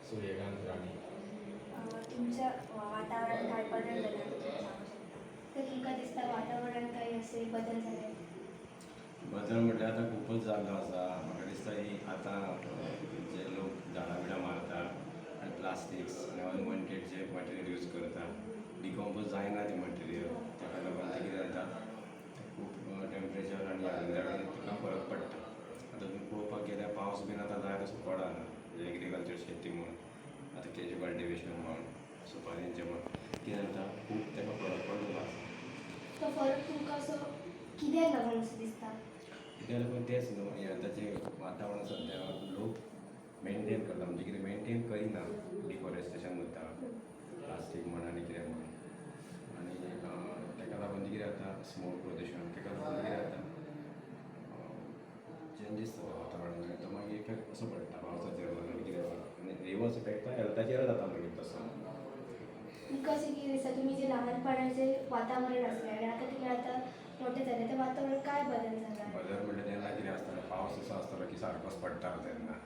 सूर्यकांत राणे. तुमच्या वातावरणात काय बदल झाला तुम्ही सांगू शकता? तर तुमका दिसता वातावरण काही असे बदल झाले? बदल म्हटल्यार आतां खूपच जाल्लो आसा. म्हाका दिसता ही आतां जे लोक झाडां बिडां मारतात आनी प्लास्टिक्स आनी अनवॉन्टेड जे मटेरियल यूज करता, डिकम्पोज जायना ती मटेरियल, ताका लागून ते कितें जाता खूब टेम्परेचर आनी ह्या तुका फरक पडटा. आतां तुमी पळोवपाक गेल्यार पावस बीन आतां जाय तसो पडना. एग्रीकल्चर शेती म्हण आतां केजी कल्टिवेशन म्हण सुपारींचें म्हण कितें जाता खूब ताका फरक पडलेलो आसा. तो फरक तुमकां असो कित्याक लागून असो दिसता? कित्याक लागून तेच न्हू हें आतांचें वातावरण सद्या लोक मेनटेन करता म्हणजे कितें मेनटेन करिना. डिफॉरेस्टेशन जाता, प्लास्टीक म्हण आनी कितें म्हण आनी ताका लागून कितें जाता स्मोक प्रदूशण, ताका लागून कितें जाता चेंजीस जाता वातावरणान. तो मागीर इफेक्ट कसो पडटा पावसाचेर आनी कितें आनी रिवर्स इफेक्ट हेल्थाचेर जाता मागीर तसो. तुमकां अशें कितें दिसता तुमी जे ल्हानपणाचे वातावरण आसलें आनी आतां तुमी आतां मोठे जाले तें वातावरण काय बदल जाला? बदल म्हणल्यार तेन्ना कितें आसतालें पावस असो आसतालो की सारकोच पडटालो तेन्ना.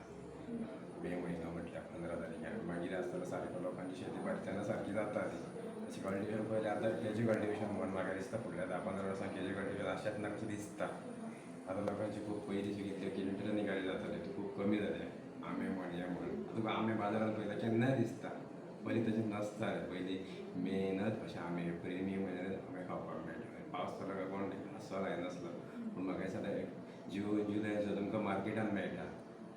मे म्हयनो म्हटल्यार 15 तारखेर मागीर आसतालो सारको लोकांची शेती भाट तेन्ना सारकी जाताली. अशें कल्टिवेशन पयलें आतां केजी कल्टिवेशन म्हण म्हाका दिसता फुडल्या 10-15 वर्सां केजी कल्टिवेशन आसचेंच ना कशें दिसता. आतां लोकांची खूब पयलींची कितल्यो किलोमिटरांनी गाडी जाताली त्यो खूब कमी जाले. आंबे म्हण हें म्हण तुका आंबे बाजारांत पयल्यार केन्नाय दिसता. पयलीं तशें नासतालें. पयलीं मेनत अशें आंबे एप्रील मे म्हयन्यांत आंबे खावपाक मेळटाले. पावस पडलो काय कोण हांसो लायनासलो. पूण म्हाका दिसता जून जुलय सुद्दां तुमकां मार्केटान मेळटा.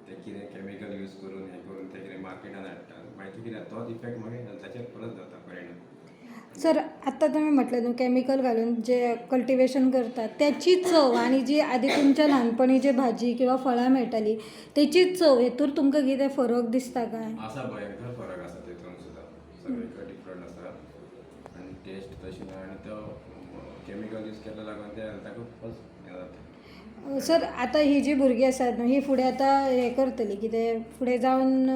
ते कितें कॅमिकल यूज करून हें करून ते कितें मार्केटान हाडटा. मागीर कितें जाता तोच इफेक्ट मागीर हेल्थाचेर परत जाता परिणाम. सर आत्ता तुम्ही म्हटलं न्हू केमिकल घालून जे कल्टिवेशन करतात त्याची चव आणि जी आधी तुमच्या लहानपणी जे भाजी किंवा फळां मेळटाली त्याची चव हेतूर तुमकां कितें फरक दिसता काय? आसा भयंकर फरक आसा तितून सुद्दां. सगळीकडे डिफरंट आसा आनी टेस्ट तशी ना आनी तो कॅमिकल यूज केल्ल्या लागून ते हेल्थाकूच खूब हें जाता. सर आता ही जी भुरगीं आसात न्हू ही फुडें आतां हें करतली कितें फुडें जावन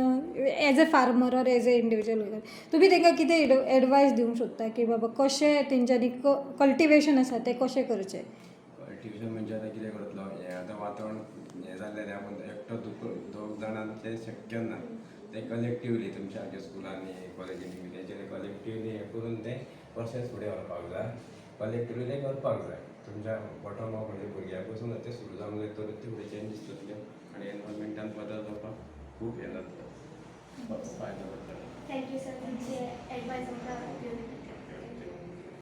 as a farmer or as a individual तुमी तांकां कितें एडवायस दिवंक शकता की बाबा कशें तेंच्यांनी कल्टिवेशन आसा तें कशें करचें? कल्टिवेशन म्हणजे आतां कितें करतलो हें आतां वातावरण हें जाल्लें आपूण एकटो दोग जाणां तें शक्य ना. ते कलेक्टिवली तुमच्या सारक्या स्कुलांनी कॉलेजींनी तेंच्यांनी कलेक्टिवली हें करून तें प्रोसेस फुडें व्हरपाक जाय. कलेक्टिवली तें करपाक जाय. तुमच्या बॉटम अप म्हणजे भुरग्यां पसून तें सुरू जावंक जाय तर ते फुडें चेंजीस जातल्यो आनी एनवायरमेंटान बदल जावपाक खूब हें जातलो फायदो जातलो. थँक्यू सर तुमचे एडवायस आमकां